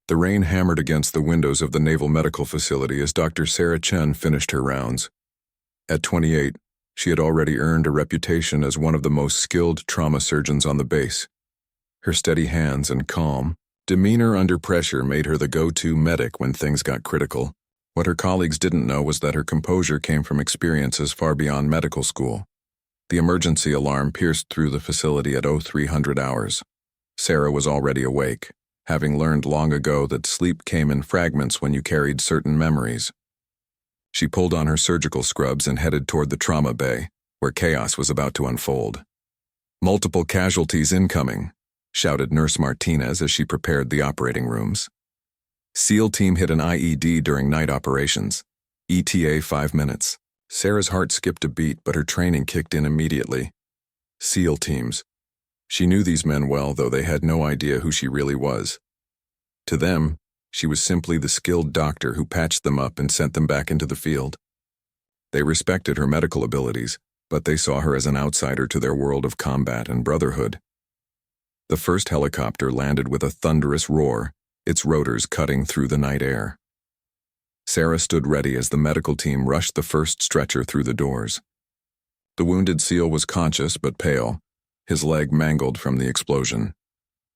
The rain hammered against the windows of the Naval Medical Facility as Dr. Sarah Chen finished her rounds. At 28, she had already earned a reputation as one of the most skilled trauma surgeons on the base. Her steady hands and calm demeanor under pressure made her the go-to medic when things got critical. What her colleagues didn't know was that her composure came from experiences far beyond medical school. The emergency alarm pierced through the facility at 0300 hours. Sarah was already awake, having learned long ago that sleep came in fragments when you carried certain memories. She pulled on her surgical scrubs and headed toward the trauma bay, where chaos was about to unfold. "Multiple casualties incoming," shouted Nurse Martinez as she prepared the operating rooms. "SEAL team hit an IED during night operations. ETA 5 minutes. Sarah's heart skipped a beat, but her training kicked in immediately. SEAL teams. She knew these men well, though they had no idea who she really was. To them, she was simply the skilled doctor who patched them up and sent them back into the field. They respected her medical abilities, but they saw her as an outsider to their world of combat and brotherhood. The first helicopter landed with a thunderous roar, its rotors cutting through the night air. Sarah stood ready as the medical team rushed the first stretcher through the doors. The wounded SEAL was conscious but pale, his leg mangled from the explosion.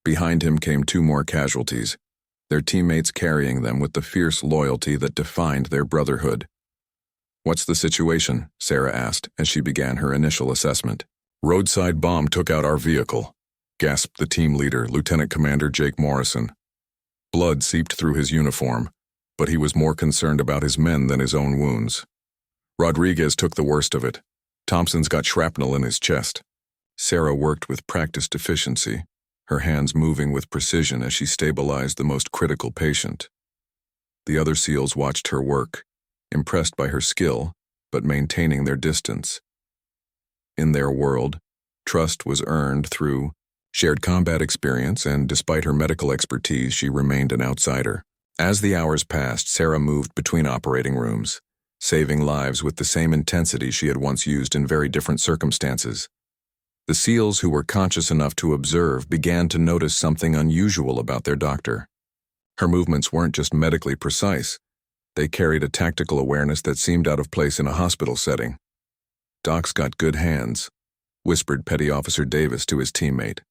Behind him came 2 more casualties, their teammates carrying them with the fierce loyalty that defined their brotherhood. "What's the situation?" Sarah asked as she began her initial assessment. "Roadside bomb took out our vehicle," gasped the team leader, Lieutenant Commander Jake Morrison. Blood seeped through his uniform, but he was more concerned about his men than his own wounds. "Rodriguez took the worst of it. Thompson's got shrapnel in his chest." Sarah worked with practiced efficiency, her hands moving with precision as she stabilized the most critical patient. The other SEALs watched her work, impressed by her skill, but maintaining their distance. In their world, trust was earned through shared combat experience, and despite her medical expertise, she remained an outsider. As the hours passed, Sarah moved between operating rooms, saving lives with the same intensity she had once used in very different circumstances. The SEALs who were conscious enough to observe began to notice something unusual about their doctor. Her movements weren't just medically precise, they carried a tactical awareness that seemed out of place in a hospital setting. "Doc's got good hands," whispered Petty Officer Davis to his teammate.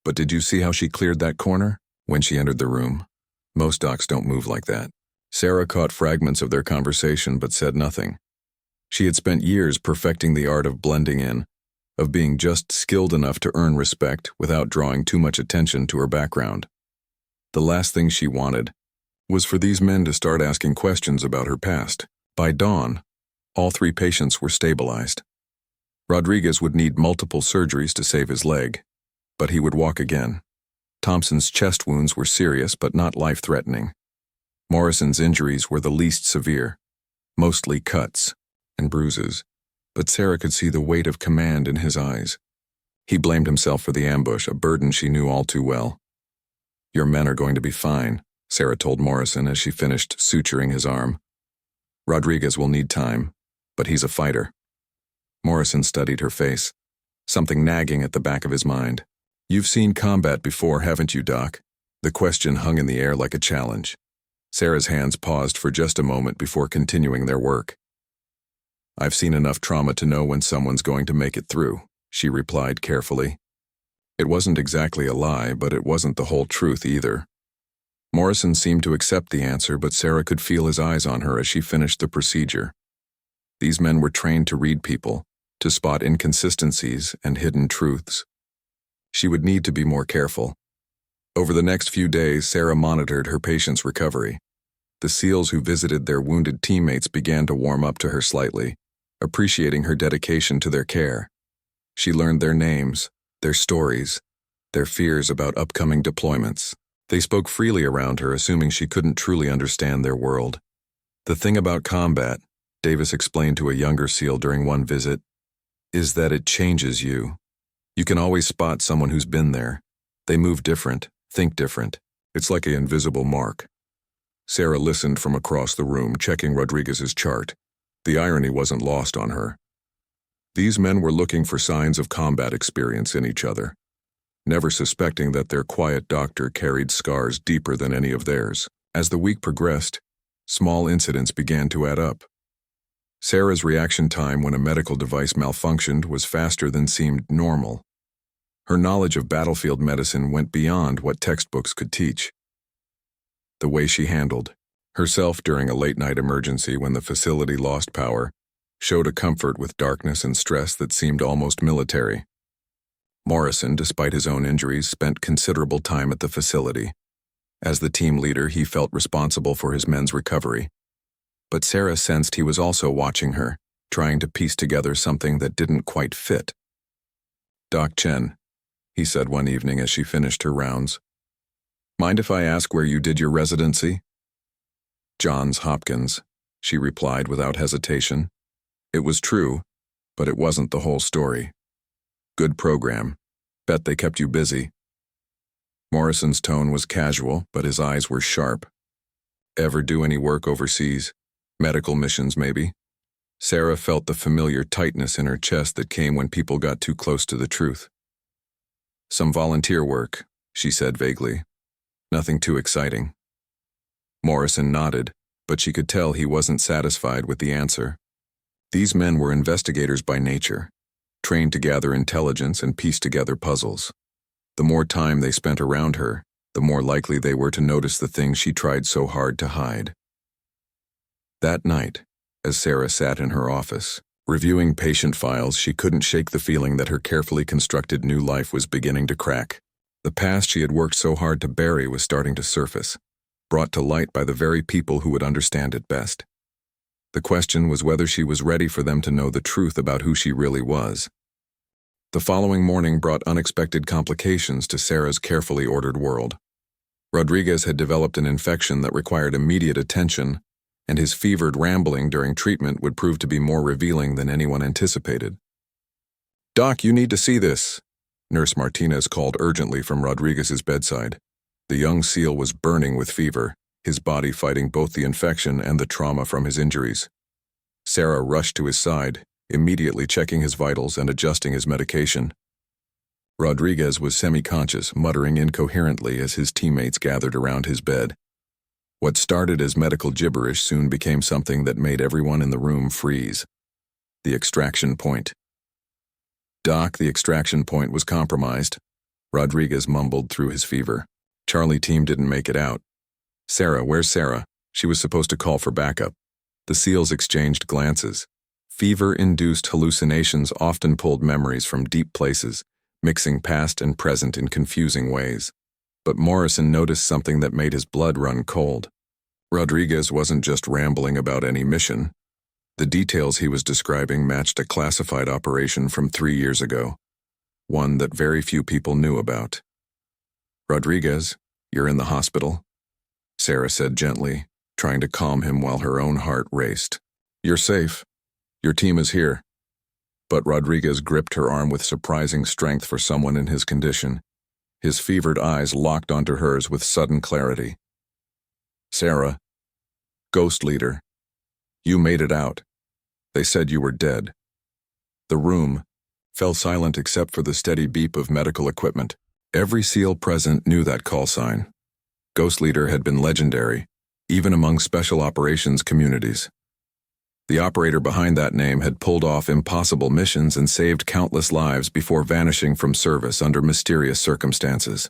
"But did you see how she cleared that corner?" When she entered the room. "Most docs don't move like that." Sarah caught fragments of their conversation but said nothing. She had spent years perfecting the art of blending in, of being just skilled enough to earn respect without drawing too much attention to her background. The last thing she wanted was for these men to start asking questions about her past. By dawn, all 3 patients were stabilized. Rodriguez would need multiple surgeries to save his leg, but he would walk again. Thompson's chest wounds were serious but not life-threatening. Morrison's injuries were the least severe, mostly cuts and bruises, but Sarah could see the weight of command in his eyes. He blamed himself for the ambush, a burden she knew all too well. "Your men are going to be fine," Sarah told Morrison as she finished suturing his arm. "Rodriguez will need time, but he's a fighter." Morrison studied her face, something nagging at the back of his mind. "You've seen combat before, haven't you, Doc?" The question hung in the air like a challenge. Sarah's hands paused for just a moment before continuing their work. "I've seen enough trauma to know when someone's going to make it through," she replied carefully. It wasn't exactly a lie, but it wasn't the whole truth either. Morrison seemed to accept the answer, but Sarah could feel his eyes on her as she finished the procedure. These men were trained to read people, to spot inconsistencies and hidden truths. She would need to be more careful. Over the next few days, Sarah monitored her patient's recovery. The SEALs who visited their wounded teammates began to warm up to her slightly, appreciating her dedication to their care. She learned their names, their stories, their fears about upcoming deployments. They spoke freely around her, assuming she couldn't truly understand their world. "The thing about combat," Davis explained to a younger SEAL during one visit, "is that it changes you. You can always spot someone who's been there. They move different, think different. It's like an invisible mark." Sarah listened from across the room, checking Rodriguez's chart. The irony wasn't lost on her. These men were looking for signs of combat experience in each other. never suspecting that their quiet doctor carried scars deeper than any of theirs. As the week progressed, small incidents began to add up. Sarah's reaction time when a medical device malfunctioned was faster than seemed normal. Her knowledge of battlefield medicine went beyond what textbooks could teach. The way she handled herself during a late-night emergency when the facility lost power showed a comfort with darkness and stress that seemed almost military. Morrison, despite his own injuries, spent considerable time at the facility. As the team leader, he felt responsible for his men's recovery. But Sarah sensed he was also watching her, trying to piece together something that didn't quite fit. "Doc Chen," he said one evening as she finished her rounds, "mind if I ask where you did your residency?" "Johns Hopkins," she replied without hesitation. It was true, but it wasn't the whole story. "Good program. Bet they kept you busy." Morrison's tone was casual, but his eyes were sharp. "Ever do any work overseas? Medical missions, maybe?" Sarah felt the familiar tightness in her chest that came when people got too close to the truth. "Some volunteer work," she said vaguely. "Nothing too exciting." Morrison nodded, but she could tell he wasn't satisfied with the answer. These men were investigators by nature, trained to gather intelligence and piece together puzzles. The more time they spent around her, the more likely they were to notice the things she tried so hard to hide. That night, as Sarah sat in her office, reviewing patient files, she couldn't shake the feeling that her carefully constructed new life was beginning to crack. The past she had worked so hard to bury was starting to surface, brought to light by the very people who would understand it best. The question was whether she was ready for them to know the truth about who she really was. The following morning brought unexpected complications to Sarah's carefully ordered world. Rodriguez had developed an infection that required immediate attention, and his fevered rambling during treatment would prove to be more revealing than anyone anticipated. "Doc, you need to see this," Nurse Martinez called urgently from Rodriguez's bedside. The young SEAL was burning with fever, his body fighting both the infection and the trauma from his injuries. Sarah rushed to his side, immediately checking his vitals and adjusting his medication. Rodriguez was semi-conscious, muttering incoherently as his teammates gathered around his bed. What started as medical gibberish soon became something that made everyone in the room freeze. The extraction point. "Doc, the extraction point was compromised," Rodriguez mumbled through his fever. "Charlie team didn't make it out." "Sarah, where's Sarah?" She was supposed to call for backup. The SEALs exchanged glances. Fever-induced hallucinations often pulled memories from deep places, mixing past and present in confusing ways. But Morrison noticed something that made his blood run cold. Rodriguez wasn't just rambling about any mission. The details he was describing matched a classified operation from 3 years ago, one that very few people knew about. "Rodriguez, you're in the hospital," Sarah said gently, trying to calm him while her own heart raced. "You're safe. Your team is here." But Rodriguez gripped her arm with surprising strength for someone in his condition. His fevered eyes locked onto hers with sudden clarity. "Sarah, Ghost Leader, you made it out. They said you were dead." The room fell silent except for the steady beep of medical equipment. Every SEAL present knew that call sign. Ghost Leader had been legendary, even among special operations communities. The operator behind that name had pulled off impossible missions and saved countless lives before vanishing from service under mysterious circumstances.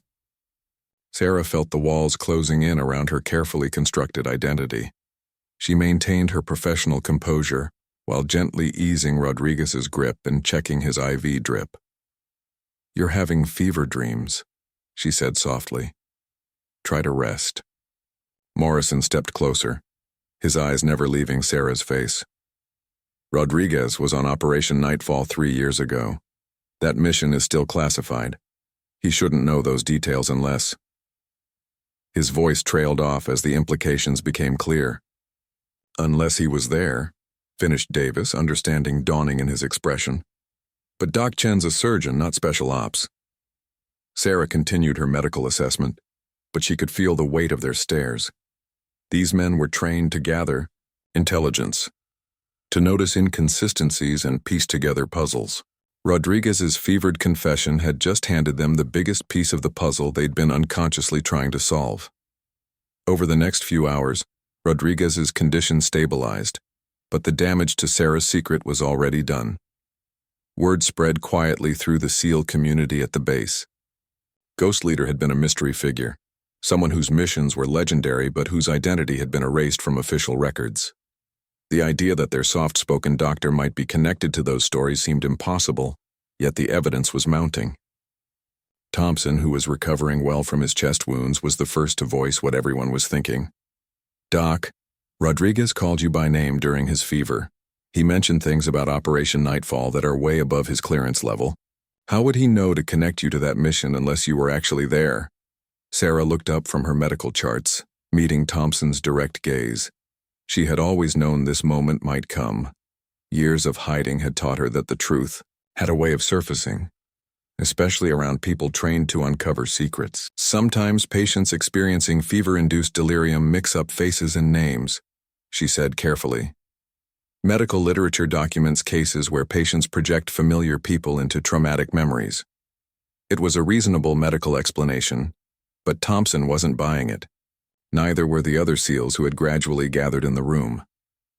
Sarah felt the walls closing in around her carefully constructed identity. She maintained her professional composure while gently easing Rodriguez's grip and checking his IV drip. "You're having fever dreams," she said softly. "Try to rest." Morrison stepped closer, his eyes never leaving Sarah's face. "Rodriguez was on Operation Nightfall 3 years ago. That mission is still classified. He shouldn't know those details unless—" His voice trailed off as the implications became clear. "Unless he was there," finished Davis, understanding dawning in his expression. "But Doc Chen's a surgeon, not special ops." Sarah continued her medical assessment, but she could feel the weight of their stares. These men were trained to gather intelligence, to notice inconsistencies and piece together puzzles. Rodriguez's fevered confession had just handed them the biggest piece of the puzzle they'd been unconsciously trying to solve. Over the next few hours, Rodriguez's condition stabilized, but the damage to Sarah's secret was already done. Word spread quietly through the SEAL community at the base. Ghost Leader had been a mystery figure, someone whose missions were legendary but whose identity had been erased from official records. The idea that their soft-spoken doctor might be connected to those stories seemed impossible, yet the evidence was mounting. Thompson, who was recovering well from his chest wounds, was the first to voice what everyone was thinking. "Doc, Rodriguez called you by name during his fever. He mentioned things about Operation Nightfall that are way above his clearance level. How would he know to connect you to that mission unless you were actually there?" Sarah looked up from her medical charts, meeting Thompson's direct gaze. She had always known this moment might come. Years of hiding had taught her that the truth had a way of surfacing, especially around people trained to uncover secrets. "Sometimes patients experiencing fever-induced delirium mix up faces and names," she said carefully. "Medical literature documents cases where patients project familiar people into traumatic memories." It was a reasonable medical explanation, but Thompson wasn't buying it. Neither were the other SEALs who had gradually gathered in the room.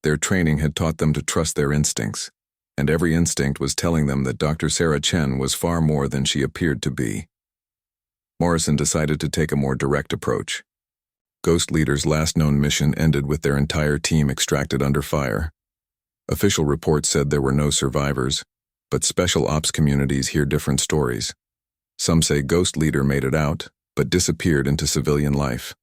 Their training had taught them to trust their instincts, and every instinct was telling them that Dr. Sarah Chen was far more than she appeared to be. Morrison decided to take a more direct approach. Ghost Leader's last known mission ended with their entire team extracted under fire. Official reports said there were no survivors, but special ops communities hear different stories. Some say Ghost Leader made it out, but disappeared into civilian life.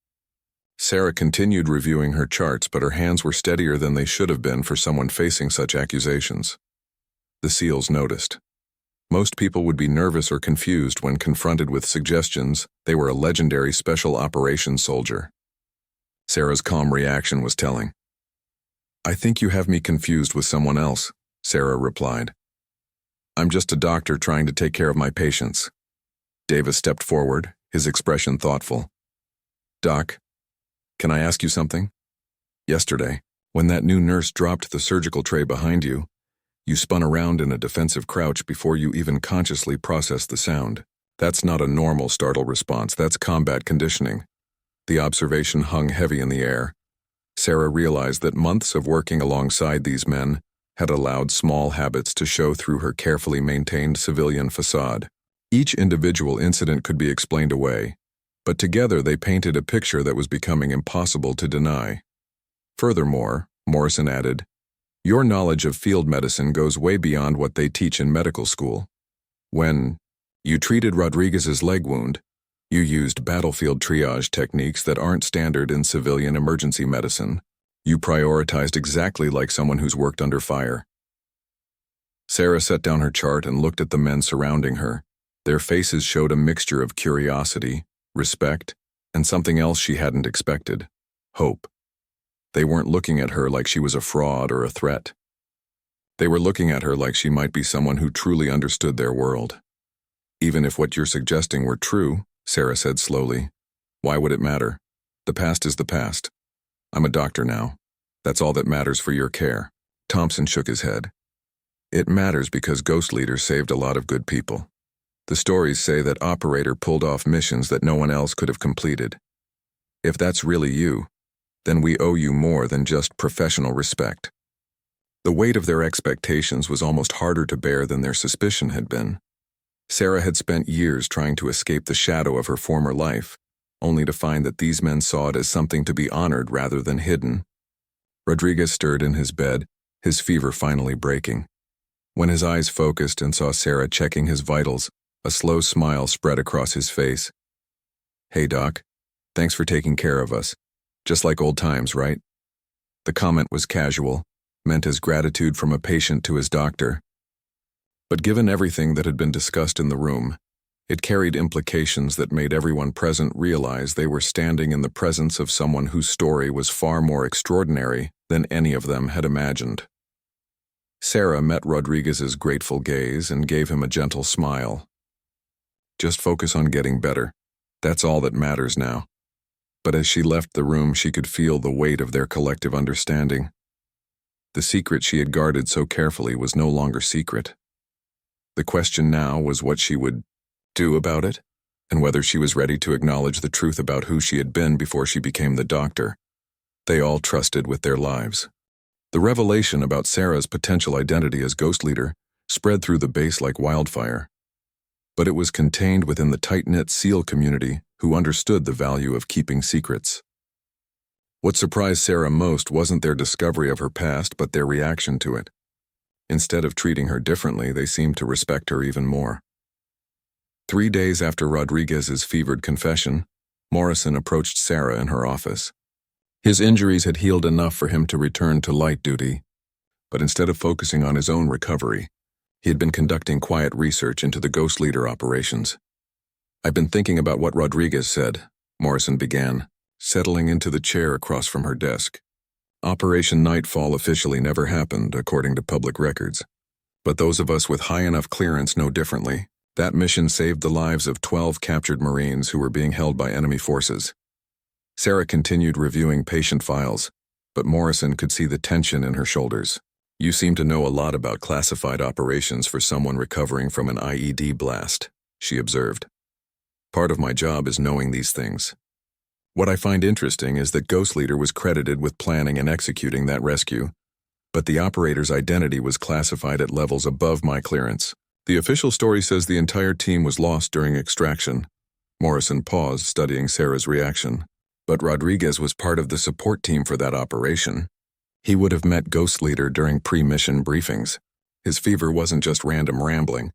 Sarah continued reviewing her charts, but her hands were steadier than they should have been for someone facing such accusations. The SEALs noticed. Most people would be nervous or confused when confronted with suggestions they were a legendary special operations soldier. Sarah's calm reaction was telling. "I think you have me confused with someone else," Sarah replied. "I'm just a doctor trying to take care of my patients." Davis stepped forward, his expression thoughtful. "Doc, can I ask you something? Yesterday, when that new nurse dropped the surgical tray behind you, you spun around in a defensive crouch before you even consciously processed the sound. That's not a normal startle response, that's combat conditioning." The observation hung heavy in the air. Sarah realized that months of working alongside these men had allowed small habits to show through her carefully maintained civilian facade. Each individual incident could be explained away, but together they painted a picture that was becoming impossible to deny. Furthermore, Morrison added, "Your knowledge of field medicine goes way beyond what they teach in medical school. When you treated Rodriguez's leg wound, you used battlefield triage techniques that aren't standard in civilian emergency medicine. You prioritized exactly like someone who's worked under fire." Sarah set down her chart and looked at the men surrounding her. Their faces showed a mixture of curiosity, respect, and something else she hadn't expected: hope. They weren't looking at her like she was a fraud or a threat. They were looking at her like she might be someone who truly understood their world. "Even if what you're suggesting were true," Sarah said slowly, "why would it matter? The past is the past. I'm a doctor now. That's all that matters for your care." Thompson shook his head. "It matters because Ghost Leader saved a lot of good people. The stories say that Operator pulled off missions that no one else could have completed. If that's really you, then we owe you more than just professional respect." The weight of their expectations was almost harder to bear than their suspicion had been. Sarah had spent years trying to escape the shadow of her former life, only to find that these men saw it as something to be honored rather than hidden. Rodriguez stirred in his bed, his fever finally breaking. When his eyes focused and saw Sarah checking his vitals, a slow smile spread across his face. "Hey, Doc. Thanks for taking care of us. Just like old times, right?" The comment was casual, meant as gratitude from a patient to his doctor. But given everything that had been discussed in the room, it carried implications that made everyone present realize they were standing in the presence of someone whose story was far more extraordinary than any of them had imagined. Sarah met Rodriguez's grateful gaze and gave him a gentle smile. "Just focus on getting better. That's all that matters now." But as she left the room, she could feel the weight of their collective understanding. The secret she had guarded so carefully was no longer secret. The question now was what she would do about it, and whether she was ready to acknowledge the truth about who she had been before she became the doctor they all trusted with their lives. The revelation about Sarah's potential identity as Ghost Leader spread through the base like wildfire, but it was contained within the tight-knit SEAL community who understood the value of keeping secrets. What surprised Sarah most wasn't their discovery of her past, but their reaction to it. Instead of treating her differently, they seemed to respect her even more. 3 days after Rodriguez's fevered confession, Morrison approached Sarah in her office. His injuries had healed enough for him to return to light duty, but instead of focusing on his own recovery, he had been conducting quiet research into the Ghost Leader operations. "I've been thinking about what Rodriguez said," Morrison began, settling into the chair across from her desk. Operation Nightfall officially never happened, according to public records. But those of us with high enough clearance know differently. That mission saved the lives of 12 captured Marines who were being held by enemy forces. Sarah continued reviewing patient files, but Morrison could see the tension in her shoulders. "You seem to know a lot about classified operations for someone recovering from an IED blast," she observed. "Part of my job is knowing these things. What I find interesting is that Ghost Leader was credited with planning and executing that rescue, but the operator's identity was classified at levels above my clearance. The official story says the entire team was lost during extraction." Morrison paused, studying Sarah's reaction. "But Rodriguez was part of the support team for that operation. He would have met Ghost Leader during pre-mission briefings. His fever wasn't just random rambling.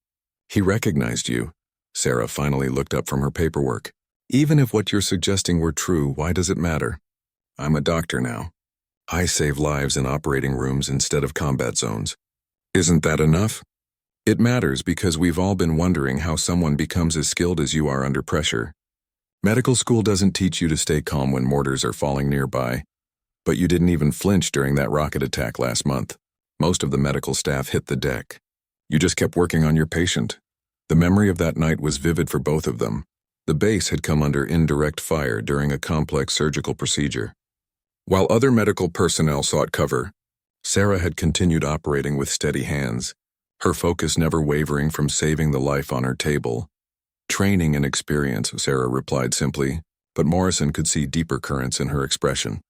He recognized you." Sarah finally looked up from her paperwork. "Even if what you're suggesting were true, why does it matter? I'm a doctor now. I save lives in operating rooms instead of combat zones. Isn't that enough? It matters because we've all been wondering how someone becomes as skilled as you are under pressure. Medical school doesn't teach you to stay calm when mortars are falling nearby, but you didn't even flinch during that rocket attack last month. Most of the medical staff hit the deck. You just kept working on your patient." The memory of that night was vivid for both of them. The base had come under indirect fire during a complex surgical procedure. While other medical personnel sought cover, Sarah had continued operating with steady hands, her focus never wavering from saving the life on her table. "Training and experience," Sarah replied simply, but Morrison could see deeper currents in her expression.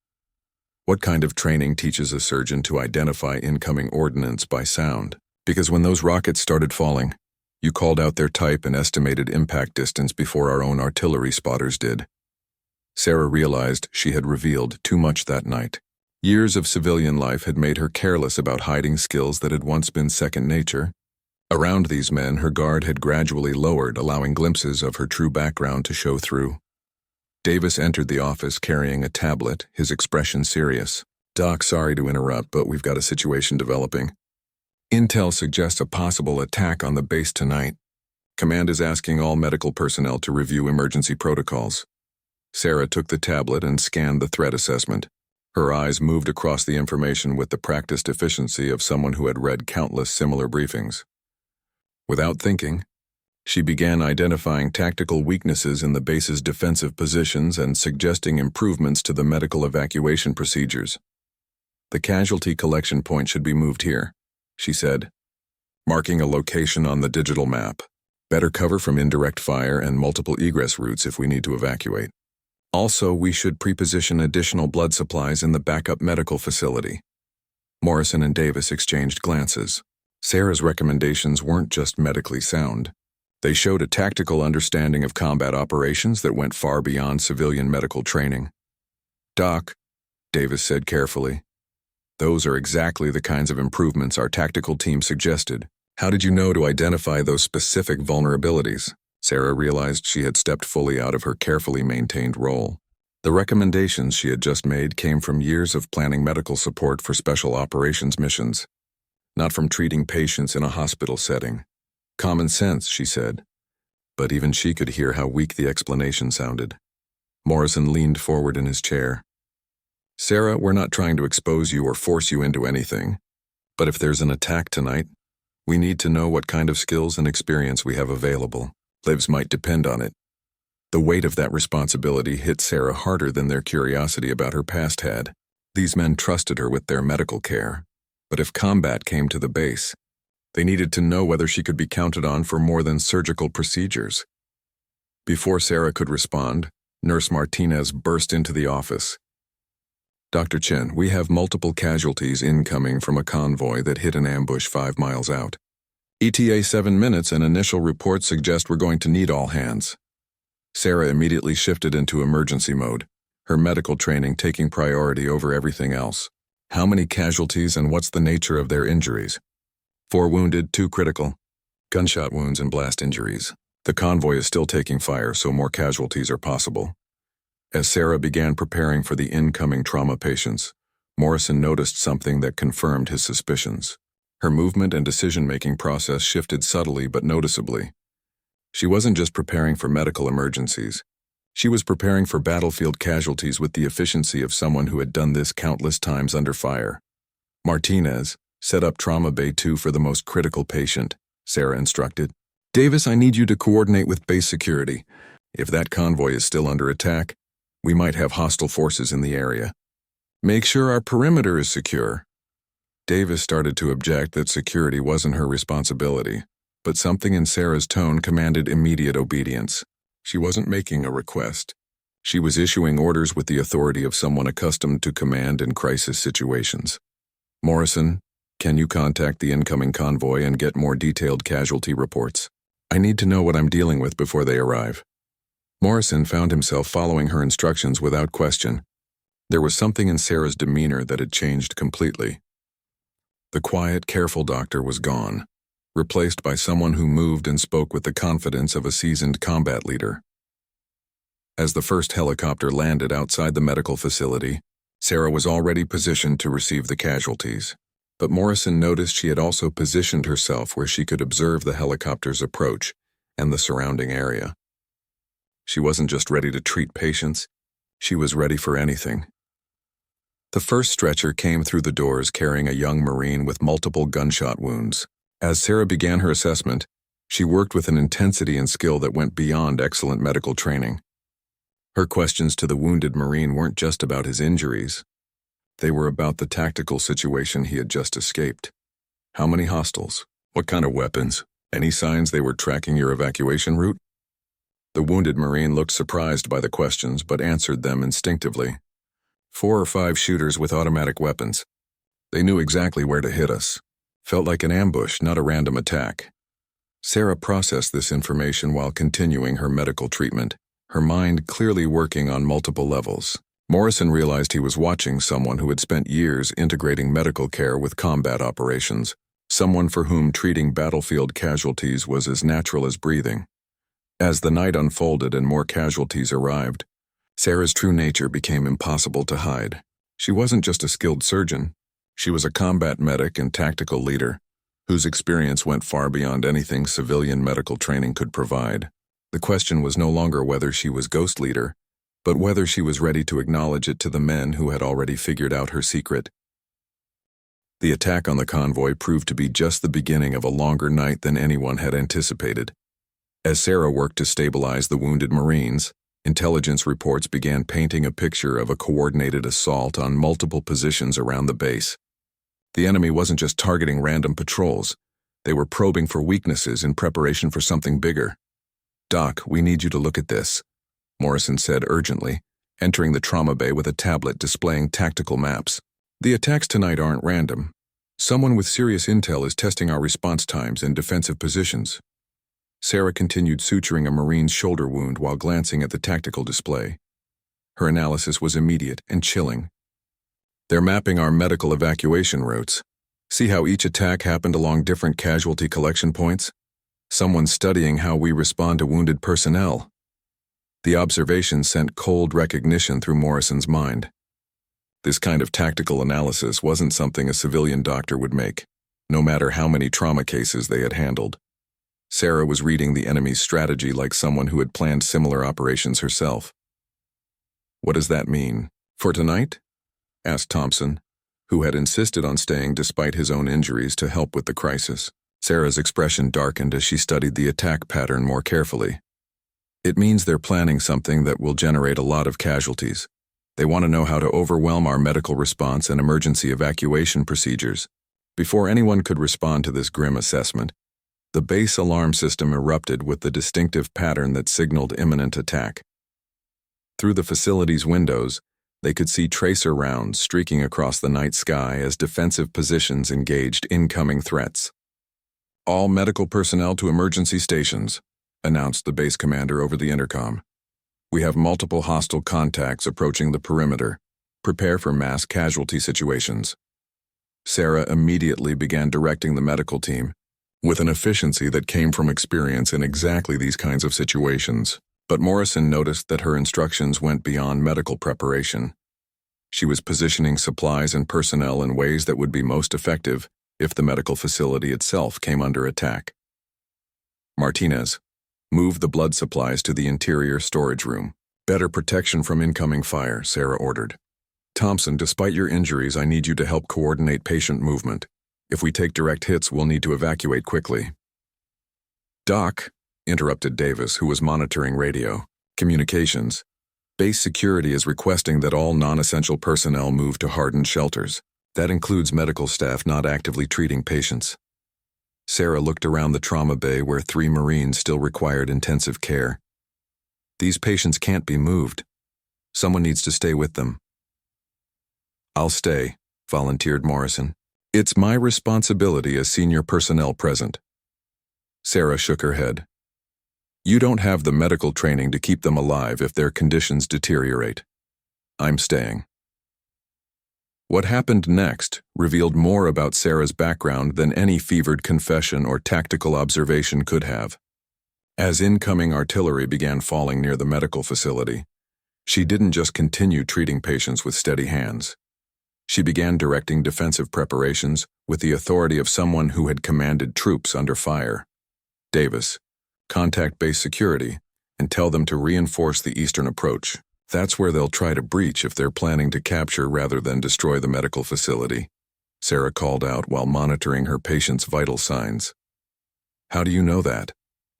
"What kind of training teaches a surgeon to identify incoming ordnance by sound? Because when those rockets started falling, you called out their type and estimated impact distance before our own artillery spotters did." Sarah realized she had revealed too much that night. Years of civilian life had made her careless about hiding skills that had once been second nature. Around these men, her guard had gradually lowered, allowing glimpses of her true background to show through. Davis entered the office carrying a tablet, his expression serious. "Doc, sorry to interrupt, but we've got a situation developing. Intel suggests a possible attack on the base tonight. Command is asking all medical personnel to review emergency protocols." Sarah took the tablet and scanned the threat assessment. Her eyes moved across the information with the practiced efficiency of someone who had read countless similar briefings. Without thinking, she began identifying tactical weaknesses in the base's defensive positions and suggesting improvements to the medical evacuation procedures. "The casualty collection point should be moved here," she said, marking a location on the digital map. "Better cover from indirect fire and multiple egress routes if we need to evacuate. Also, we should pre-position additional blood supplies in the backup medical facility." Morrison and Davis exchanged glances. Sarah's recommendations weren't just medically sound. They showed a tactical understanding of combat operations that went far beyond civilian medical training. "Doc," Davis said carefully, "those are exactly the kinds of improvements our tactical team suggested. How did you know to identify those specific vulnerabilities?" Sarah realized she had stepped fully out of her carefully maintained role. The recommendations she had just made came from years of planning medical support for special operations missions, not from treating patients in a hospital setting. "Common sense," she said, but even she could hear how weak the explanation sounded. Morrison leaned forward in his chair. "Sarah, we're not trying to expose you or force you into anything, but if there's an attack tonight, we need to know what kind of skills and experience we have available. Lives might depend on it." The weight of that responsibility hit Sarah harder than their curiosity about her past had. These men trusted her with their medical care, but if combat came to the base, They needed to know whether she could be counted on for more than surgical procedures. Before Sarah could respond, Nurse Martinez burst into the office. "Dr. Chen, we have multiple casualties incoming from a convoy that hit an ambush 5 miles out. ETA 7 minutes and initial reports suggest we're going to need all hands." Sarah immediately shifted into emergency mode, her medical training taking priority over everything else. "How many casualties and what's the nature of their injuries?" 4 wounded, 2 critical. Gunshot wounds and blast injuries. The convoy is still taking fire, so more casualties are possible. As Sarah began preparing for the incoming trauma patients, Morrison noticed something that confirmed his suspicions. Her movement and decision-making process shifted subtly but noticeably. She wasn't just preparing for medical emergencies. She was preparing for battlefield casualties with the efficiency of someone who had done this countless times under fire. "Martinez, set up Trauma Bay 2 for the most critical patient," Sarah instructed. "Davis, I need you to coordinate with base security. If that convoy is still under attack, we might have hostile forces in the area. Make sure our perimeter is secure." Davis started to object that security wasn't her responsibility, but something in Sarah's tone commanded immediate obedience. She wasn't making a request. She was issuing orders with the authority of someone accustomed to command in crisis situations. "Morrison, can you contact the incoming convoy and get more detailed casualty reports? I need to know what I'm dealing with before they arrive." Morrison found himself following her instructions without question. There was something in Sarah's demeanor that had changed completely. The quiet, careful doctor was gone, replaced by someone who moved and spoke with the confidence of a seasoned combat leader. As the first helicopter landed outside the medical facility, Sarah was already positioned to receive the casualties. But Morrison noticed she had also positioned herself where she could observe the helicopter's approach and the surrounding area. She wasn't just ready to treat patients, she was ready for anything. The first stretcher came through the doors carrying a young Marine with multiple gunshot wounds. As Sarah began her assessment, she worked with an intensity and skill that went beyond excellent medical training. Her questions to the wounded Marine weren't just about his injuries. They were about the tactical situation he had just escaped. How many hostiles? What kind of weapons? Any signs they were tracking your evacuation route? The wounded Marine looked surprised by the questions but answered them instinctively. 4 or 5 shooters with automatic weapons. They knew exactly where to hit us. Felt like an ambush, not a random attack. Sarah processed this information while continuing her medical treatment, her mind clearly working on multiple levels. Morrison realized he was watching someone who had spent years integrating medical care with combat operations, someone for whom treating battlefield casualties was as natural as breathing. As the night unfolded and more casualties arrived, Sarah's true nature became impossible to hide. She wasn't just a skilled surgeon. She was a combat medic and tactical leader, whose experience went far beyond anything civilian medical training could provide. The question was no longer whether she was ghost leader, but whether she was ready to acknowledge it to the men who had already figured out her secret. The attack on the convoy proved to be just the beginning of a longer night than anyone had anticipated. As Sarah worked to stabilize the wounded Marines, intelligence reports began painting a picture of a coordinated assault on multiple positions around the base. The enemy wasn't just targeting random patrols. They were probing for weaknesses in preparation for something bigger. "Doc, we need you to look at this," Morrison said urgently, entering the trauma bay with a tablet displaying tactical maps. "The attacks tonight aren't random. Someone with serious intel is testing our response times and defensive positions." Sarah continued suturing a Marine's shoulder wound while glancing at the tactical display. Her analysis was immediate and chilling. "They're mapping our medical evacuation routes. See how each attack happened along different casualty collection points? Someone's studying how we respond to wounded personnel." The observation sent cold recognition through Morrison's mind. This kind of tactical analysis wasn't something a civilian doctor would make, no matter how many trauma cases they had handled. Sarah was reading the enemy's strategy like someone who had planned similar operations herself. "What does that mean? For tonight?" asked Thompson, who had insisted on staying despite his own injuries to help with the crisis. Sarah's expression darkened as she studied the attack pattern more carefully. "It means they're planning something that will generate a lot of casualties. They want to know how to overwhelm our medical response and emergency evacuation procedures. Before anyone could respond to this grim assessment, the base alarm system erupted with the distinctive pattern that signaled imminent attack. Through the facility's windows, they could see tracer rounds streaking across the night sky as defensive positions engaged incoming threats. "All medical personnel to emergency stations," announced the base commander over the intercom. "We have multiple hostile contacts approaching the perimeter. Prepare for mass casualty situations." Sarah immediately began directing the medical team, with an efficiency that came from experience in exactly these kinds of situations. But Morrison noticed that her instructions went beyond medical preparation. She was positioning supplies and personnel in ways that would be most effective if the medical facility itself came under attack. "Martinez, move the blood supplies to the interior storage room. Better protection from incoming fire," Sarah ordered. "Thompson, despite your injuries, I need you to help coordinate patient movement. If we take direct hits, we'll need to evacuate quickly." "Doc," interrupted Davis, who was monitoring radio. "Communications. Base security is requesting that all non-essential personnel move to hardened shelters. That includes medical staff not actively treating patients." Sarah looked around the trauma bay where 3 Marines still required intensive care. "These patients can't be moved. Someone needs to stay with them." "I'll stay," volunteered Morrison. "It's my responsibility as senior personnel present." Sarah shook her head. "You don't have the medical training to keep them alive if their conditions deteriorate. I'm staying." What happened next revealed more about Sarah's background than any fevered confession or tactical observation could have. As incoming artillery began falling near the medical facility, she didn't just continue treating patients with steady hands. She began directing defensive preparations with the authority of someone who had commanded troops under fire. "Davis, contact base security and tell them to reinforce the eastern approach. That's where they'll try to breach if they're planning to capture rather than destroy the medical facility," Sarah called out while monitoring her patient's vital signs. "How do you know that?"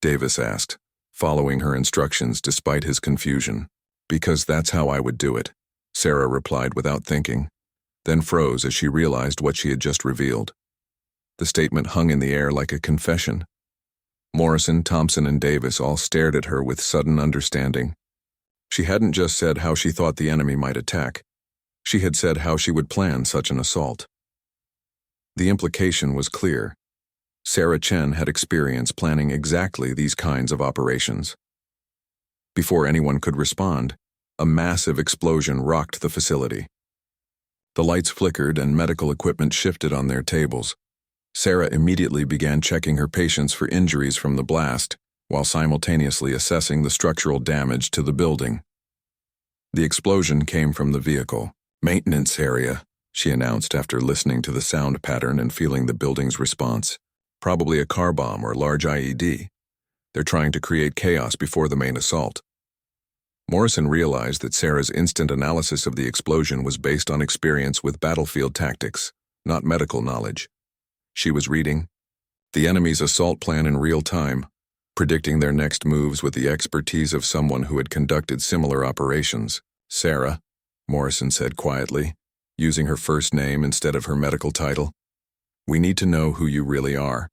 Davis asked, following her instructions despite his confusion. "Because that's how I would do it," Sarah replied without thinking, then froze as she realized what she had just revealed. The statement hung in the air like a confession. Morrison, Thompson, and Davis all stared at her with sudden understanding. She hadn't just said how she thought the enemy might attack. She had said how she would plan such an assault. The implication was clear. Sarah Chen had experience planning exactly these kinds of operations. Before anyone could respond, a massive explosion rocked the facility. The lights flickered and medical equipment shifted on their tables. Sarah immediately began checking her patients for injuries from the blast, while simultaneously assessing the structural damage to the building. The explosion came from the vehicle. "Maintenance area," she announced after listening to the sound pattern and feeling the building's response. "Probably a car bomb or large IED. They're trying to create chaos before the main assault." Morrison realized that Sarah's instant analysis of the explosion was based on experience with battlefield tactics, not medical knowledge. She was reading the enemy's assault plan in real time, predicting their next moves with the expertise of someone who had conducted similar operations. "Sarah," Morrison said quietly, using her first name instead of her medical title, "we need to know who you really are.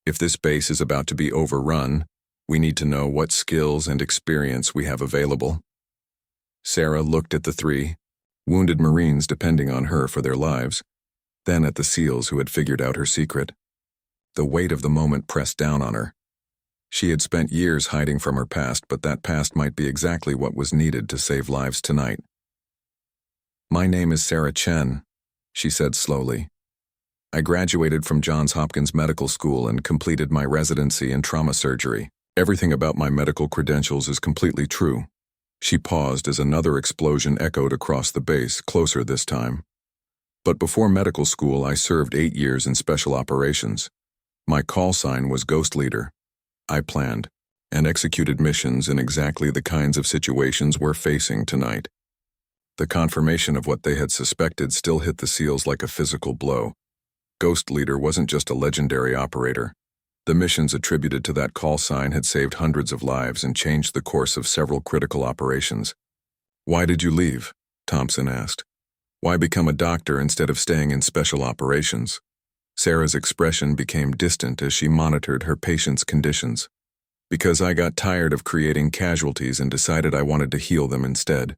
If this base is about to be overrun, we need to know what skills and experience we have available." Sarah looked at the 3 wounded Marines depending on her for their lives, then at the SEALs who had figured out her secret. The weight of the moment pressed down on her. She had spent years hiding from her past, but that past might be exactly what was needed to save lives tonight. "My name is Sarah Chen," she said slowly. "I graduated from Johns Hopkins Medical School and completed my residency in trauma surgery. Everything about my medical credentials is completely true." She paused as another explosion echoed across the base, closer this time. "But before medical school, I served 8 years in special operations. My call sign was Ghost Leader. I planned and executed missions in exactly the kinds of situations we're facing tonight." The confirmation of what they had suspected still hit the SEALs like a physical blow. Ghost Leader wasn't just a legendary operator. The missions attributed to that call sign had saved hundreds of lives and changed the course of several critical operations. "Why did you leave?" Thompson asked. "Why become a doctor instead of staying in special operations?" Sarah's expression became distant as she monitored her patient's conditions. Because I got tired of creating casualties and decided I wanted to heal them instead.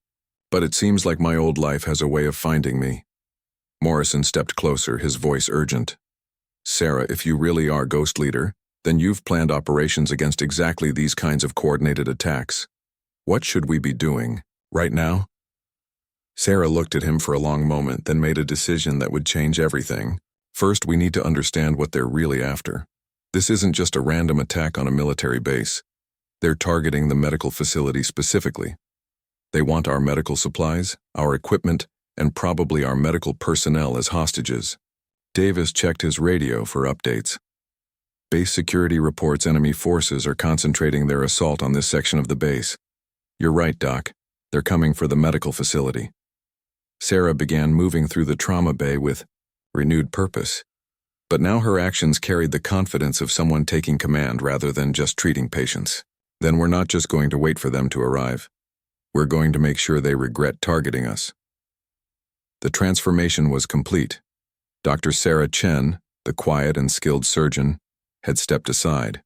But it seems like my old life has a way of finding me. Morrison stepped closer, his voice urgent. Sarah, if you really are Ghost Leader, then you've planned operations against exactly these kinds of coordinated attacks. What should we be doing, right now? Sarah looked at him for a long moment, then made a decision that would change everything. First, we need to understand what they're really after. This isn't just a random attack on a military base. They're targeting the medical facility specifically. They want our medical supplies, our equipment, and probably our medical personnel as hostages. Davis checked his radio for updates. Base security reports enemy forces are concentrating their assault on this section of the base. You're right, Doc. They're coming for the medical facility. Sarah began moving through the trauma bay with renewed purpose. But now her actions carried the confidence of someone taking command rather than just treating patients. Then we're not just going to wait for them to arrive. We're going to make sure they regret targeting us. The transformation was complete. Dr. Sarah Chen, the quiet and skilled surgeon, had stepped aside.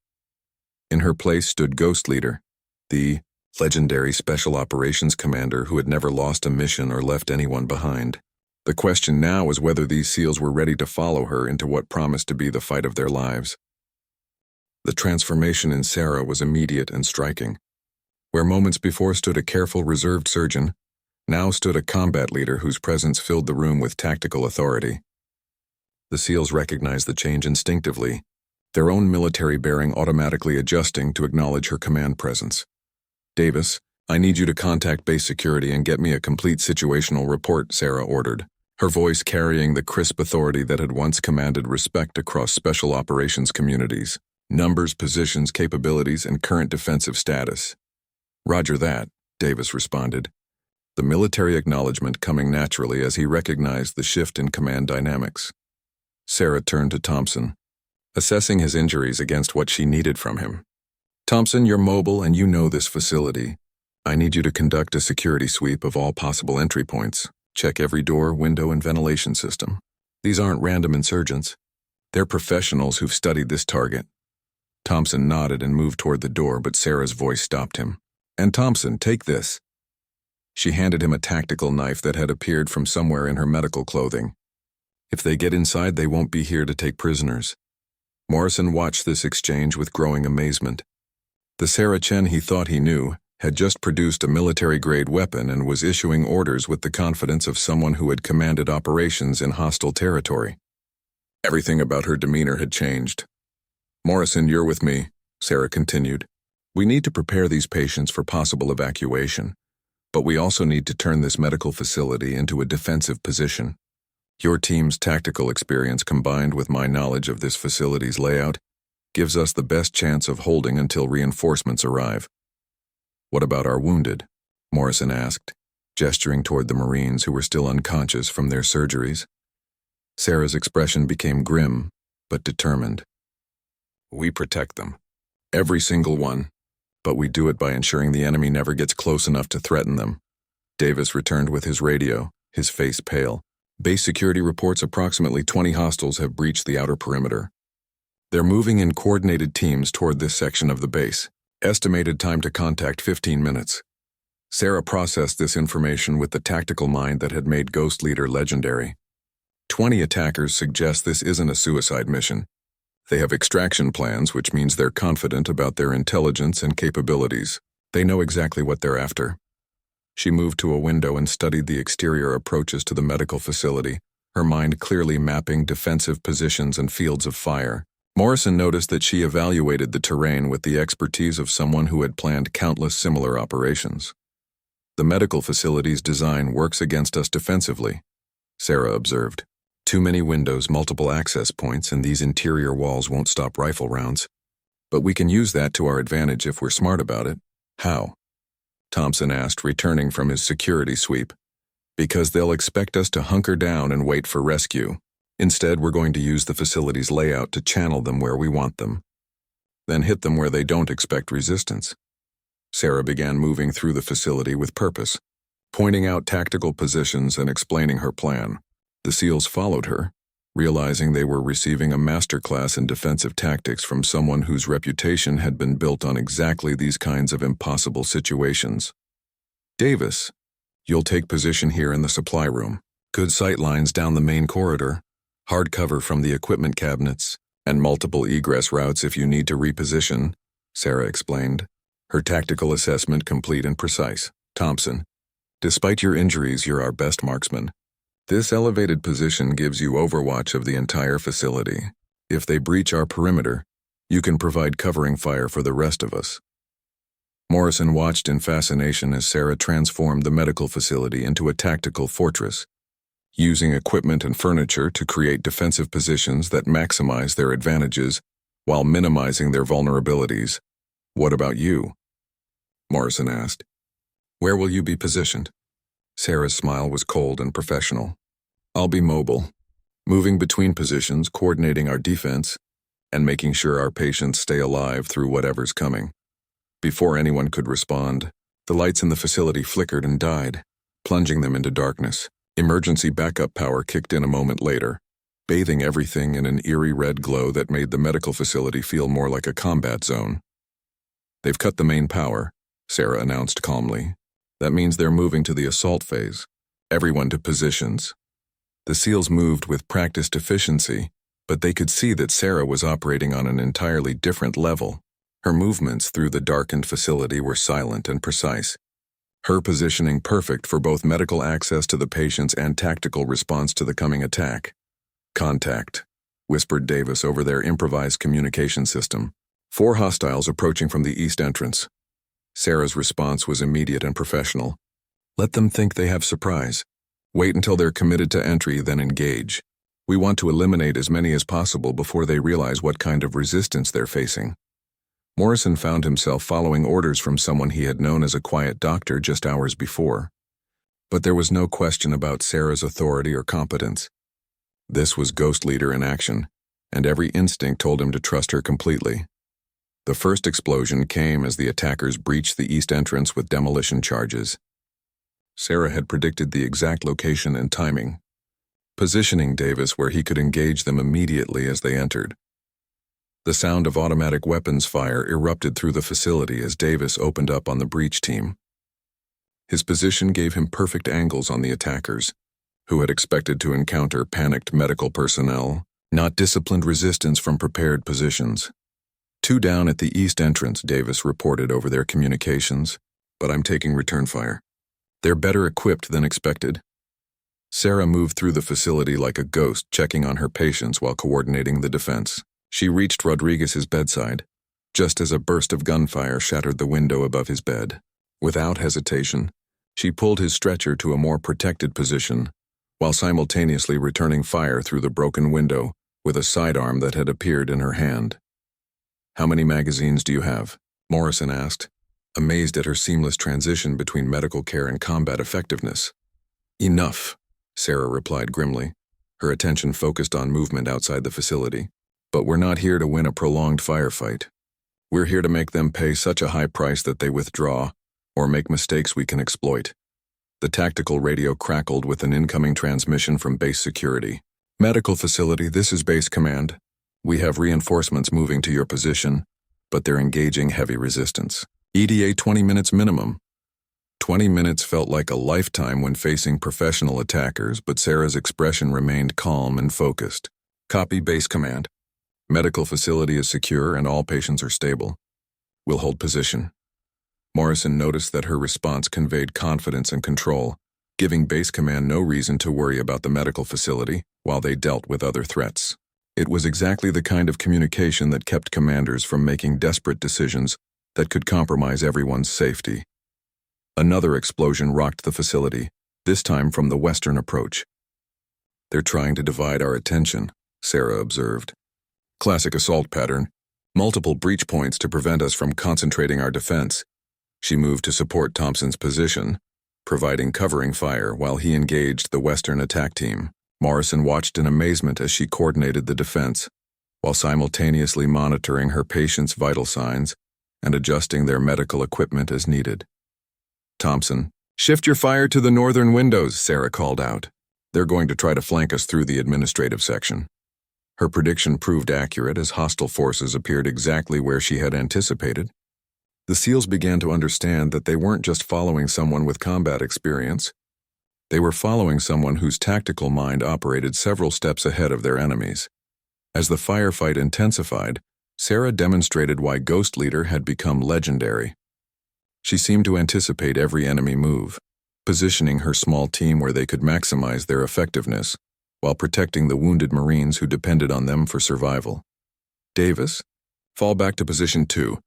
In her place stood Ghost Leader, the legendary Special Operations Commander who had never lost a mission or left anyone behind. The question now was whether these SEALs were ready to follow her into what promised to be the fight of their lives. The transformation in Sarah was immediate and striking. Where moments before stood a careful, reserved surgeon, now stood a combat leader whose presence filled the room with tactical authority. The SEALs recognized the change instinctively, their own military bearing automatically adjusting to acknowledge her command presence. Davis, I need you to contact base security and get me a complete situational report, Sarah ordered, her voice carrying the crisp authority that had once commanded respect across special operations communities. Numbers, positions, capabilities, and current defensive status. Roger that, Davis responded, the military acknowledgement coming naturally as he recognized the shift in command dynamics. Sarah turned to Thompson, assessing his injuries against what she needed from him. Thompson, you're mobile and you know this facility. I need you to conduct a security sweep of all possible entry points. Check every door, window, and ventilation system. These aren't random insurgents. They're professionals who've studied this target. Thompson nodded and moved toward the door, but Sarah's voice stopped him. And Thompson, take this. She handed him a tactical knife that had appeared from somewhere in her medical clothing. If they get inside, they won't be here to take prisoners. Morrison watched this exchange with growing amazement. The Sarah Chen he thought he knew had just produced a military-grade weapon and was issuing orders with the confidence of someone who had commanded operations in hostile territory. Everything about her demeanor had changed. Morrison, you're with me, Sarah continued. We need to prepare these patients for possible evacuation, but we also need to turn this medical facility into a defensive position. Your team's tactical experience combined with my knowledge of this facility's layout gives us the best chance of holding until reinforcements arrive. What about our wounded? Morrison asked, gesturing toward the Marines who were still unconscious from their surgeries. Sarah's expression became grim, but determined. We protect them. Every single one. But we do it by ensuring the enemy never gets close enough to threaten them. Davis returned with his radio, his face pale. Base security reports approximately 20 hostiles have breached the outer perimeter. They're moving in coordinated teams toward this section of the base. Estimated time to contact 15 minutes. Sarah processed this information with the tactical mind that had made Ghost Leader legendary. 20 attackers suggest this isn't a suicide mission. They have extraction plans, which means they're confident about their intelligence and capabilities. They know exactly what they're after. She moved to a window and studied the exterior approaches to the medical facility, her mind clearly mapping defensive positions and fields of fire. Morrison noticed that she evaluated the terrain with the expertise of someone who had planned countless similar operations. The medical facility's design works against us defensively, Sarah observed. Too many windows, multiple access points, and these interior walls won't stop rifle rounds. But we can use that to our advantage if we're smart about it. How? Thompson asked, returning from his security sweep. Because they'll expect us to hunker down and wait for rescue. Instead, we're going to use the facility's layout to channel them where we want them. Then hit them where they don't expect resistance. Sarah began moving through the facility with purpose, pointing out tactical positions and explaining her plan. The SEALs followed her, realizing they were receiving a masterclass in defensive tactics from someone whose reputation had been built on exactly these kinds of impossible situations. Davis, you'll take position here in the supply room. Good sight lines down the main corridor, hard cover from the equipment cabinets, and multiple egress routes if you need to reposition, Sarah explained, her tactical assessment complete and precise. Thompson, despite your injuries, you're our best marksman. This elevated position gives you overwatch of the entire facility. If they breach our perimeter, you can provide covering fire for the rest of us. Morrison watched in fascination as Sarah transformed the medical facility into a tactical fortress, using equipment and furniture to create defensive positions that maximize their advantages while minimizing their vulnerabilities. What about you? Morrison asked. Where will you be positioned? Sarah's smile was cold and professional. I'll be mobile, moving between positions, coordinating our defense, and making sure our patients stay alive through whatever's coming. Before anyone could respond, the lights in the facility flickered and died, plunging them into darkness. Emergency backup power kicked in a moment later, bathing everything in an eerie red glow that made the medical facility feel more like a combat zone. They've cut the main power, Sarah announced calmly. That means they're moving to the assault phase. Everyone to positions. The SEALs moved with practiced efficiency, but they could see that Sarah was operating on an entirely different level. Her movements through the darkened facility were silent and precise, her positioning perfect for both medical access to the patients and tactical response to the coming attack. Contact, whispered Davis over their improvised communication system. 4 hostiles approaching from the east entrance. Sarah's response was immediate and professional. Let them think they have surprise. Wait until they're committed to entry, then engage. We want to eliminate as many as possible before they realize what kind of resistance they're facing. Morrison found himself following orders from someone he had known as a quiet doctor just hours before. But there was no question about Sarah's authority or competence. This was Ghost Leader in action, and every instinct told him to trust her completely. The first explosion came as the attackers breached the east entrance with demolition charges. Sarah had predicted the exact location and timing, positioning Davis where he could engage them immediately as they entered. The sound of automatic weapons fire erupted through the facility as Davis opened up on the breach team. His position gave him perfect angles on the attackers, who had expected to encounter panicked medical personnel, not disciplined resistance from prepared positions. 2 down at the east entrance, Davis reported over their communications, but I'm taking return fire. They're better equipped than expected. Sarah moved through the facility like a ghost, checking on her patients while coordinating the defense. She reached Rodriguez's bedside, just as a burst of gunfire shattered the window above his bed. Without hesitation, she pulled his stretcher to a more protected position, while simultaneously returning fire through the broken window with a sidearm that had appeared in her hand. How many magazines do you have? Morrison asked, amazed at her seamless transition between medical care and combat effectiveness. Enough, Sarah replied grimly, her attention focused on movement outside the facility. But we're not here to win a prolonged firefight. We're here to make them pay such a high price that they withdraw, or make mistakes we can exploit. The tactical radio crackled with an incoming transmission from base security. Medical facility, this is base command. We have reinforcements moving to your position, but they're engaging heavy resistance. ETA 20 minutes minimum. 20 minutes felt like a lifetime when facing professional attackers, but Sarah's expression remained calm and focused. Copy base command. Medical facility is secure and all patients are stable. We'll hold position. Morrison noticed that her response conveyed confidence and control, giving base command no reason to worry about the medical facility while they dealt with other threats. It was exactly the kind of communication that kept commanders from making desperate decisions that could compromise everyone's safety. Another explosion rocked the facility, this time from the western approach. They're trying to divide our attention, Sarah observed. Classic assault pattern, multiple breach points to prevent us from concentrating our defense. She moved to support Thompson's position, providing covering fire while he engaged the western attack team. Morrison watched in amazement as she coordinated the defense, while simultaneously monitoring her patients' vital signs and adjusting their medical equipment as needed. Thompson, shift your fire to the northern windows, Sarah called out. They're going to try to flank us through the administrative section. Her prediction proved accurate as hostile forces appeared exactly where she had anticipated. The SEALs began to understand that they weren't just following someone with combat experience. They were following someone whose tactical mind operated several steps ahead of their enemies. As the firefight intensified, Sarah demonstrated why Ghost Leader had become legendary. She seemed to anticipate every enemy move, positioning her small team where they could maximize their effectiveness, while protecting the wounded Marines who depended on them for survival. "Davis, fall back to position 2,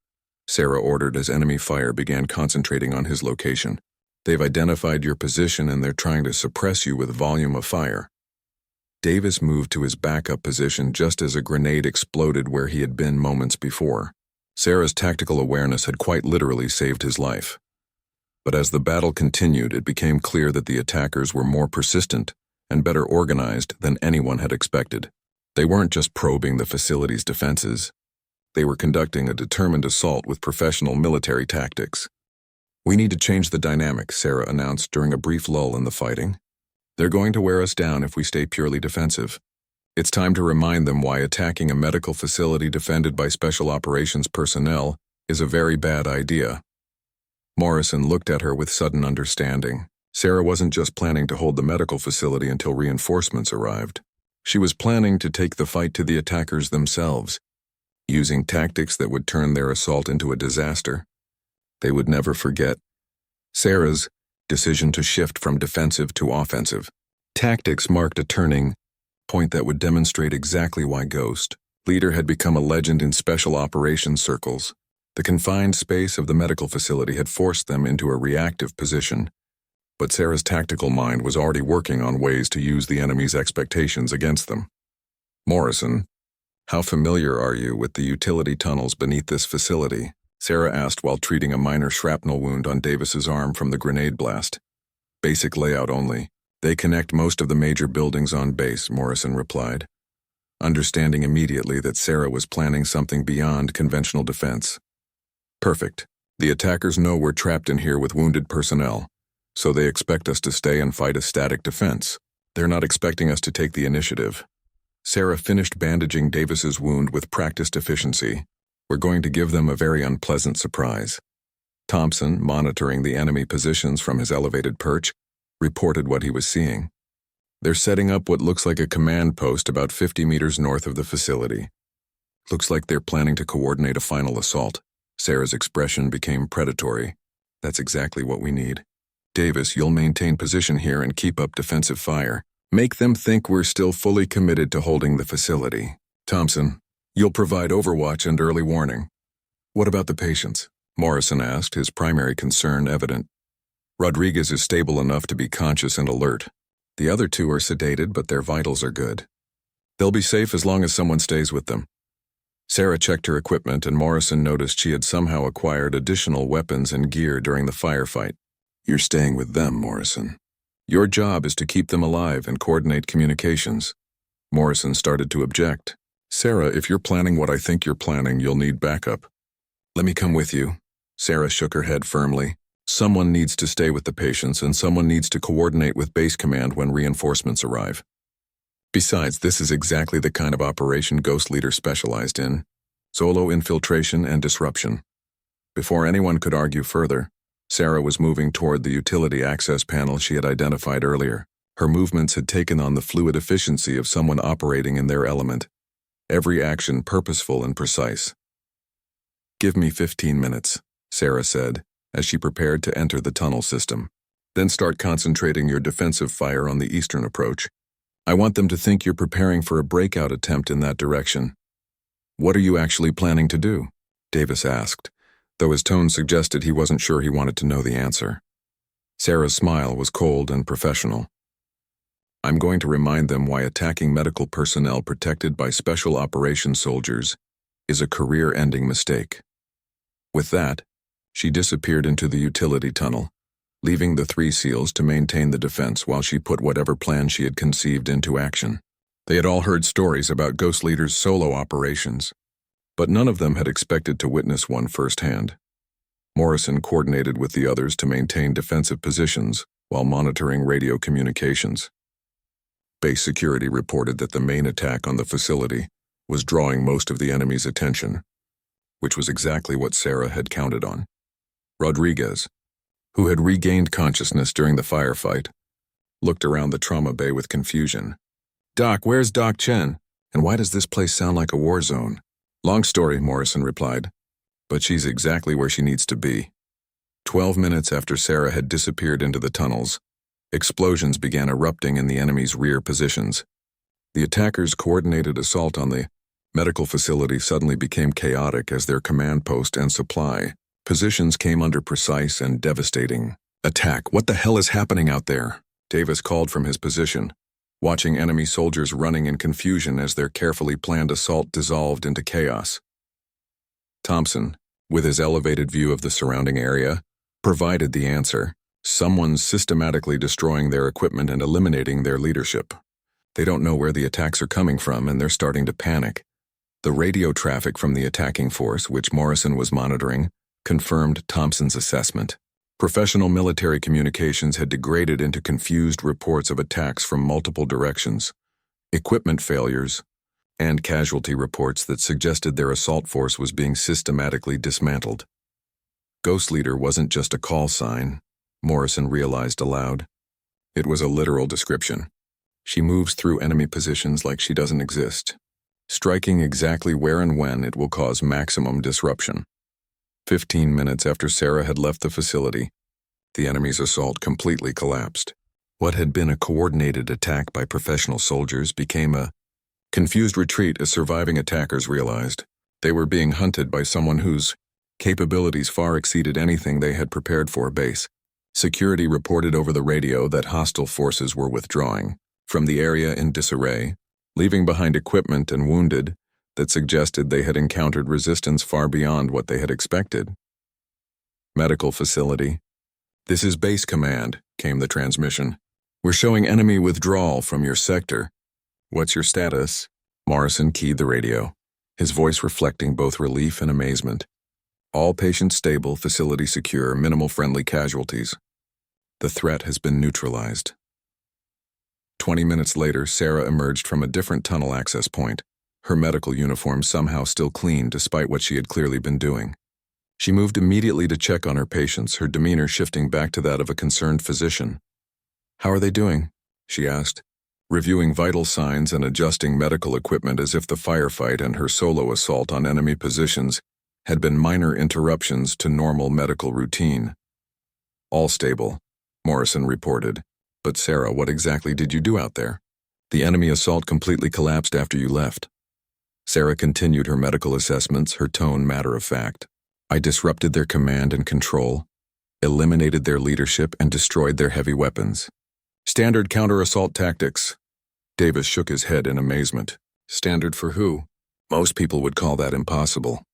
Sarah ordered as enemy fire began concentrating on his location. "They've identified your position and they're trying to suppress you with volume of fire." Davis moved to his backup position just as a grenade exploded where he had been moments before. Sarah's tactical awareness had quite literally saved his life. But as the battle continued, it became clear that the attackers were more persistent and better organized than anyone had expected. They weren't just probing the facility's defenses. They were conducting a determined assault with professional military tactics. "We need to change the dynamic," Sarah announced during a brief lull in the fighting. "They're going to wear us down if we stay purely defensive. It's time to remind them why attacking a medical facility defended by special operations personnel is a very bad idea." Morrison looked at her with sudden understanding. Sarah wasn't just planning to hold the medical facility until reinforcements arrived. She was planning to take the fight to the attackers themselves, using tactics that would turn their assault into a disaster. They would never forget Sarah's decision to shift from defensive to offensive. Tactics marked a turning point that would demonstrate exactly why Ghost Leader had become a legend in special operations circles. The confined space of the medical facility had forced them into a reactive position, but Sarah's tactical mind was already working on ways to use the enemy's expectations against them. "Morrison, how familiar are you with the utility tunnels beneath this facility?" Sarah asked while treating a minor shrapnel wound on Davis's arm from the grenade blast. "Basic layout only. They connect most of the major buildings on base," Morrison replied, understanding immediately that Sarah was planning something beyond conventional defense. "Perfect. The attackers know we're trapped in here with wounded personnel, so they expect us to stay and fight a static defense. They're not expecting us to take the initiative." Sarah finished bandaging Davis's wound with practiced efficiency. "We're going to give them a very unpleasant surprise." Thompson, monitoring the enemy positions from his elevated perch, reported what he was seeing. "They're setting up what looks like a command post about 50 meters north of the facility. Looks like they're planning to coordinate a final assault." Sarah's expression became predatory. "That's exactly what we need. Davis, you'll maintain position here and keep up defensive fire. Make them think we're still fully committed to holding the facility. Thompson, you'll provide overwatch and early warning." "What about the patients?" Morrison asked, his primary concern evident. "Rodriguez is stable enough to be conscious and alert. The other two are sedated, but their vitals are good. They'll be safe as long as someone stays with them." Sarah checked her equipment, and Morrison noticed she had somehow acquired additional weapons and gear during the firefight. "You're staying with them, Morrison. Your job is to keep them alive and coordinate communications." Morrison started to object. "Sarah, if you're planning what I think you're planning, you'll need backup." "Let me come with you." Sarah shook her head firmly. "Someone needs to stay with the patients, and someone needs to coordinate with base command when reinforcements arrive. Besides, this is exactly the kind of operation Ghost Leader specialized in: solo infiltration and disruption." Before anyone could argue further, Sarah was moving toward the utility access panel she had identified earlier. Her movements had taken on the fluid efficiency of someone operating in their element, every action purposeful and precise. "Give me 15 minutes, Sarah said, as she prepared to enter the tunnel system. "Then start concentrating your defensive fire on the eastern approach. I want them to think you're preparing for a breakout attempt in that direction." "What are you actually planning to do?" Davis asked, though his tone suggested he wasn't sure he wanted to know the answer. Sarah's smile was cold and professional. "I'm going to remind them why attacking medical personnel protected by special operations soldiers is a career-ending mistake." With that, she disappeared into the utility tunnel, leaving the three SEALs to maintain the defense while she put whatever plan she had conceived into action. They had all heard stories about Ghost Leader's solo operations, but none of them had expected to witness one firsthand. Morrison coordinated with the others to maintain defensive positions while monitoring radio communications. Base security reported that the main attack on the facility was drawing most of the enemy's attention, which was exactly what Sarah had counted on. Rodriguez, who had regained consciousness during the firefight, looked around the trauma bay with confusion. "Doc, where's Doc Chen? And why does this place sound like a war zone?" "Long story," Morrison replied, "but she's exactly where she needs to be." 12 minutes after Sarah had disappeared into the tunnels, explosions began erupting in the enemy's rear positions. The attackers' coordinated assault on the medical facility suddenly became chaotic as their command post and supply positions came under precise and devastating attack. "What the hell is happening out there?" Davis called from his position, watching enemy soldiers running in confusion as their carefully planned assault dissolved into chaos. Thompson, with his elevated view of the surrounding area, provided the answer. "Someone's systematically destroying their equipment and eliminating their leadership. They don't know where the attacks are coming from, and they're starting to panic." The radio traffic from the attacking force, which Morrison was monitoring, confirmed Thompson's assessment. Professional military communications had degraded into confused reports of attacks from multiple directions, equipment failures, and casualty reports that suggested their assault force was being systematically dismantled. Ghost Leader wasn't just a call sign, Morrison realized aloud. It was a literal description. She moves through enemy positions like she doesn't exist, striking exactly where and when it will cause maximum disruption. 15 minutes after Sarah had left the facility, the enemy's assault completely collapsed. What had been a coordinated attack by professional soldiers became a confused retreat as surviving attackers realized they were being hunted by someone whose capabilities far exceeded anything they had prepared for. Base security reported over the radio that hostile forces were withdrawing from the area in disarray, leaving behind equipment and wounded that suggested they had encountered resistance far beyond what they had expected. "Medical facility. This is base command," came the transmission. "We're showing enemy withdrawal from your sector. What's your status?" Morrison keyed the radio, his voice reflecting both relief and amazement. "All patients stable, facility secure, minimal friendly casualties. The threat has been neutralized." 20 minutes later, Sarah emerged from a different tunnel access point, her medical uniform somehow still clean despite what she had clearly been doing. She moved immediately to check on her patients, her demeanor shifting back to that of a concerned physician. "How are they doing?" she asked, reviewing vital signs and adjusting medical equipment as if the firefight and her solo assault on enemy positions had been minor interruptions to normal medical routine. "All stable," Morrison reported. "But Sarah, what exactly did you do out there? The enemy assault completely collapsed after you left." Sarah continued her medical assessments, her tone matter of fact. "I disrupted their command and control, eliminated their leadership, and destroyed their heavy weapons. Standard counter-assault tactics." Davis shook his head in amazement. "Standard for who? Most people would call that impossible."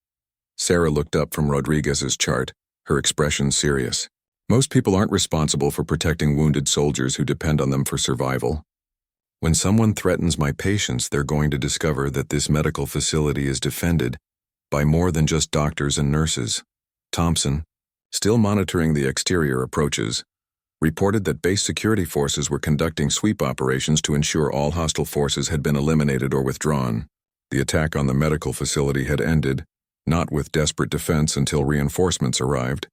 Sarah looked up from Rodriguez's chart, her expression serious. "Most people aren't responsible for protecting wounded soldiers who depend on them for survival. When someone threatens my patients, they're going to discover that this medical facility is defended by more than just doctors and nurses." Thompson, still monitoring the exterior approaches, reported that base security forces were conducting sweep operations to ensure all hostile forces had been eliminated or withdrawn. The attack on the medical facility had ended, not with desperate defense until reinforcements arrived,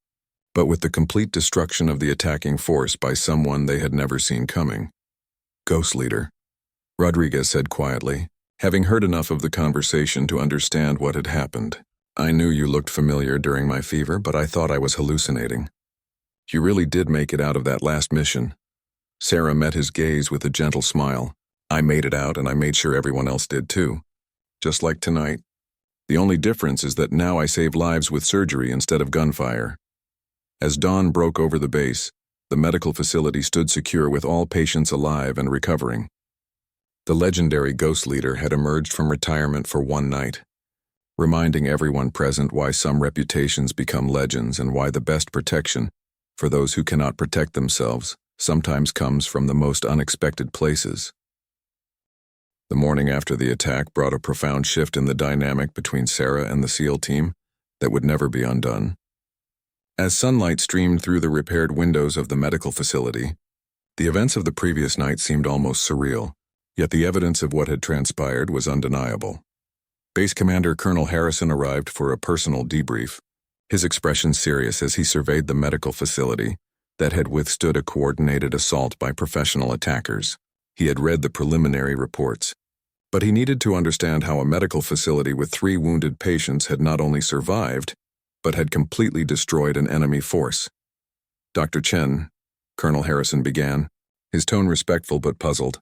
but with the complete destruction of the attacking force by someone they had never seen coming. "Ghost Leader," Rodriguez said quietly, having heard enough of the conversation to understand what had happened. "I knew you looked familiar during my fever, but I thought I was hallucinating. You really did make it out of that last mission." Sarah met his gaze with a gentle smile. "I made it out, and I made sure everyone else did too. Just like tonight. The only difference is that now I save lives with surgery instead of gunfire." As dawn broke over the base, the medical facility stood secure with all patients alive and recovering. The legendary Ghost Leader had emerged from retirement for one night, reminding everyone present why some reputations become legends and why the best protection, for those who cannot protect themselves, sometimes comes from the most unexpected places. The morning after the attack brought a profound shift in the dynamic between Sarah and the SEAL team that would never be undone. As sunlight streamed through the repaired windows of the medical facility, the events of the previous night seemed almost surreal. Yet the evidence of what had transpired was undeniable. Base Commander Colonel Harrison arrived for a personal debrief, his expression serious as he surveyed the medical facility that had withstood a coordinated assault by professional attackers. He had read the preliminary reports, but he needed to understand how a medical facility with 3 wounded patients had not only survived, but had completely destroyed an enemy force. Dr. Chen, Colonel Harrison began, his tone respectful but puzzled.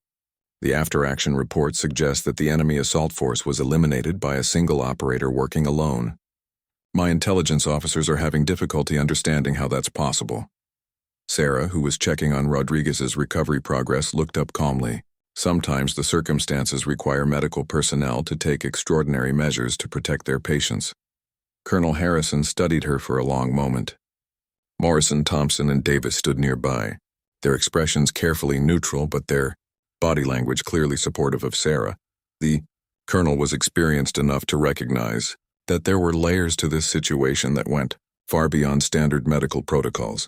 The after-action report suggests that the enemy assault force was eliminated by a single operator working alone. My intelligence officers are having difficulty understanding how that's possible. Sarah, who was checking on Rodriguez's recovery progress, looked up calmly. Sometimes the circumstances require medical personnel to take extraordinary measures to protect their patients. Colonel Harrison studied her for a long moment. Morrison, Thompson, and Davis stood nearby, their expressions carefully neutral but their body language clearly supportive of Sarah. The colonel was experienced enough to recognize that there were layers to this situation that went far beyond standard medical protocols.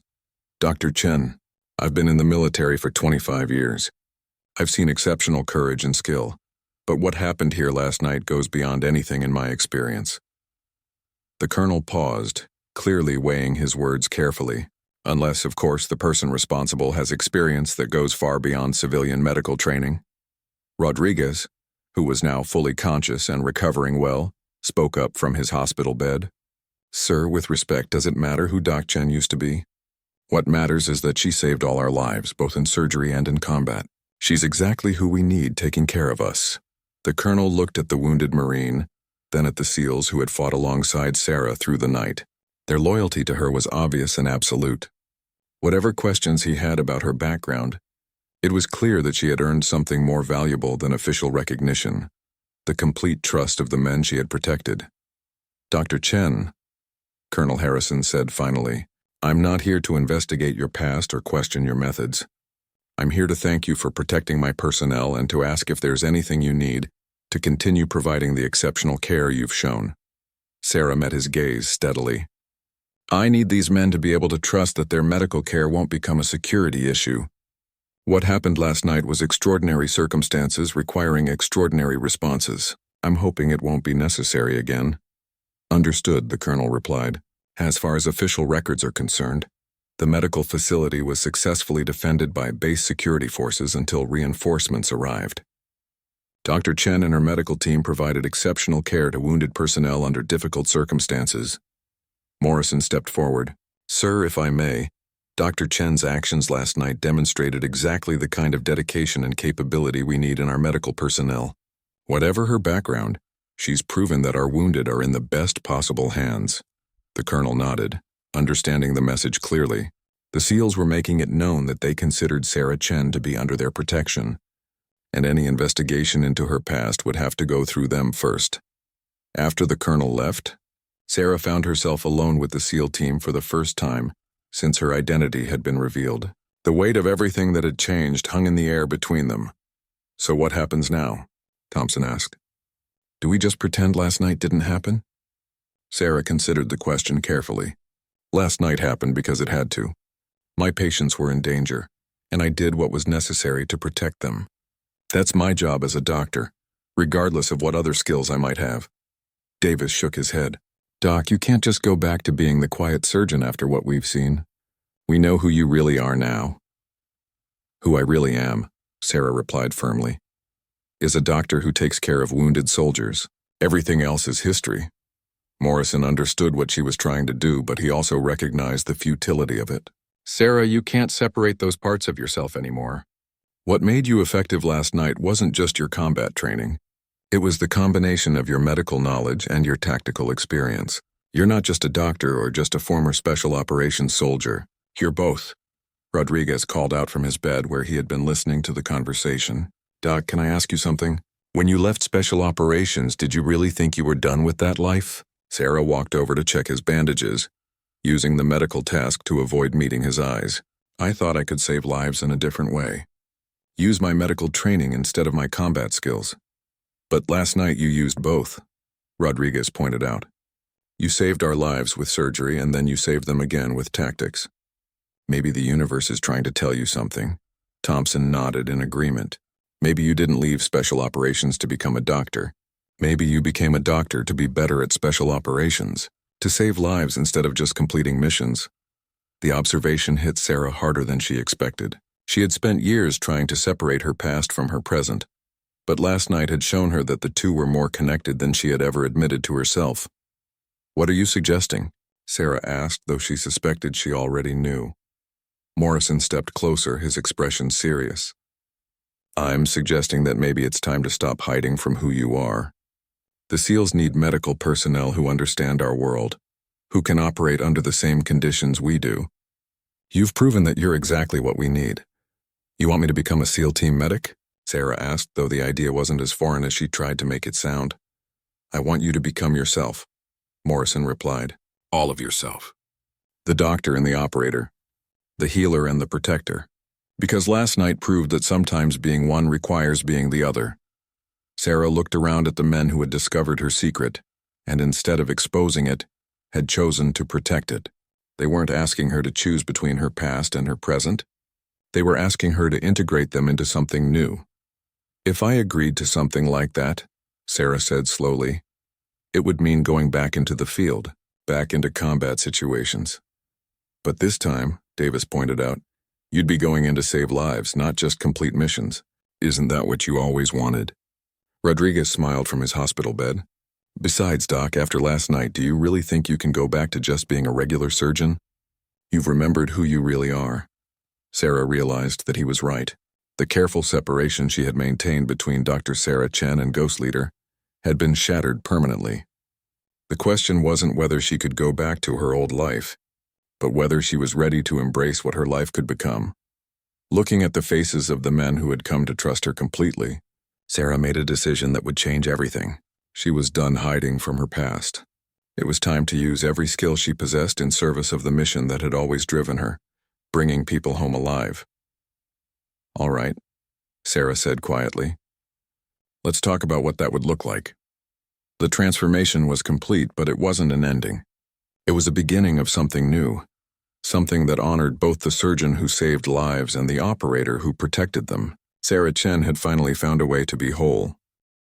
Dr. Chen, I've been in the military for 25 years. I've seen exceptional courage and skill, but what happened here last night goes beyond anything in my experience. The colonel paused, clearly weighing his words carefully, unless, of course, the person responsible has experience that goes far beyond civilian medical training. Rodriguez, who was now fully conscious and recovering well, spoke up from his hospital bed. Sir, with respect, does it matter who Doc Chen used to be? What matters is that she saved all our lives, both in surgery and in combat. She's exactly who we need taking care of us. The colonel looked at the wounded Marine, then at the SEALs who had fought alongside Sarah through the night. Their loyalty to her was obvious and absolute. Whatever questions he had about her background, it was clear that she had earned something more valuable than official recognition, the complete trust of the men she had protected. Dr. Chen, Colonel Harrison said finally, I'm not here to investigate your past or question your methods. I'm here to thank you for protecting my personnel and to ask if there's anything you need to continue providing the exceptional care you've shown. Sarah met his gaze steadily. I need these men to be able to trust that their medical care won't become a security issue. What happened last night was extraordinary circumstances requiring extraordinary responses. I'm hoping it won't be necessary again. Understood, the colonel replied. As far as official records are concerned, the medical facility was successfully defended by base security forces until reinforcements arrived. Dr. Chen and her medical team provided exceptional care to wounded personnel under difficult circumstances. Morrison stepped forward. Sir, if I may, Dr. Chen's actions last night demonstrated exactly the kind of dedication and capability we need in our medical personnel. Whatever her background, she's proven that our wounded are in the best possible hands. The colonel nodded, understanding the message clearly. The SEALs were making it known that they considered Sarah Chen to be under their protection, and any investigation into her past would have to go through them first. After the colonel left, Sarah found herself alone with the SEAL team for the first time since her identity had been revealed. The weight of everything that had changed hung in the air between them. So what happens now? Thompson asked. Do we just pretend last night didn't happen? Sarah considered the question carefully. Last night happened because it had to. My patients were in danger, and I did what was necessary to protect them. That's my job as a doctor, regardless of what other skills I might have. Davis shook his head. Doc, you can't just go back to being the quiet surgeon after what we've seen. We know who you really are now. Who I really am, Sarah replied firmly, is a doctor who takes care of wounded soldiers. Everything else is history. Morrison understood what she was trying to do, but he also recognized the futility of it. Sarah, you can't separate those parts of yourself anymore. What made you effective last night wasn't just your combat training. It was the combination of your medical knowledge and your tactical experience. You're not just a doctor or just a former special operations soldier. You're both. Rodriguez called out from his bed where he had been listening to the conversation. Doc, can I ask you something? When you left special operations, did you really think you were done with that life? Sarah walked over to check his bandages, using the medical task to avoid meeting his eyes. I thought I could save lives in a different way. Use my medical training instead of my combat skills. But last night you used both, Rodriguez pointed out. You saved our lives with surgery and then you saved them again with tactics. Maybe the universe is trying to tell you something. Thompson nodded in agreement. Maybe you didn't leave special operations to become a doctor. Maybe you became a doctor to be better at special operations, to save lives instead of just completing missions. The observation hit Sarah harder than she expected. She had spent years trying to separate her past from her present, but last night had shown her that the two were more connected than she had ever admitted to herself. "What are you suggesting?" Sarah asked, though she suspected she already knew. Morrison stepped closer, his expression serious. "I'm suggesting that maybe it's time to stop hiding from who you are. The SEALs need medical personnel who understand our world, who can operate under the same conditions we do. You've proven that you're exactly what we need. You want me to become a SEAL team medic?" Sarah asked, though the idea wasn't as foreign as she tried to make it sound. "I want you to become yourself," Morrison replied. "All of yourself. The doctor and the operator, the healer and the protector. Because last night proved that sometimes being one requires being the other." Sarah looked around at the men who had discovered her secret, and instead of exposing it, had chosen to protect it. They weren't asking her to choose between her past and her present. They were asking her to integrate them into something new. "If I agreed to something like that," Sarah said slowly, "it would mean going back into the field, back into combat situations. But this time," Davis pointed out, "you'd be going in to save lives, not just complete missions. Isn't that what you always wanted?" Rodriguez smiled from his hospital bed. "Besides, Doc, after last night, do you really think you can go back to just being a regular surgeon? You've remembered who you really are." Sarah realized that he was right. The careful separation she had maintained between Dr. Sarah Chen and Ghost Leader had been shattered permanently. The question wasn't whether she could go back to her old life, but whether she was ready to embrace what her life could become. Looking at the faces of the men who had come to trust her completely, Sarah made a decision that would change everything. She was done hiding from her past. It was time to use every skill she possessed in service of the mission that had always driven her, bringing people home alive. "All right," Sarah said quietly. "Let's talk about what that would look like." The transformation was complete, but it wasn't an ending. It was a beginning of something new, something that honored both the surgeon who saved lives and the operator who protected them. Sarah Chen had finally found a way to be whole,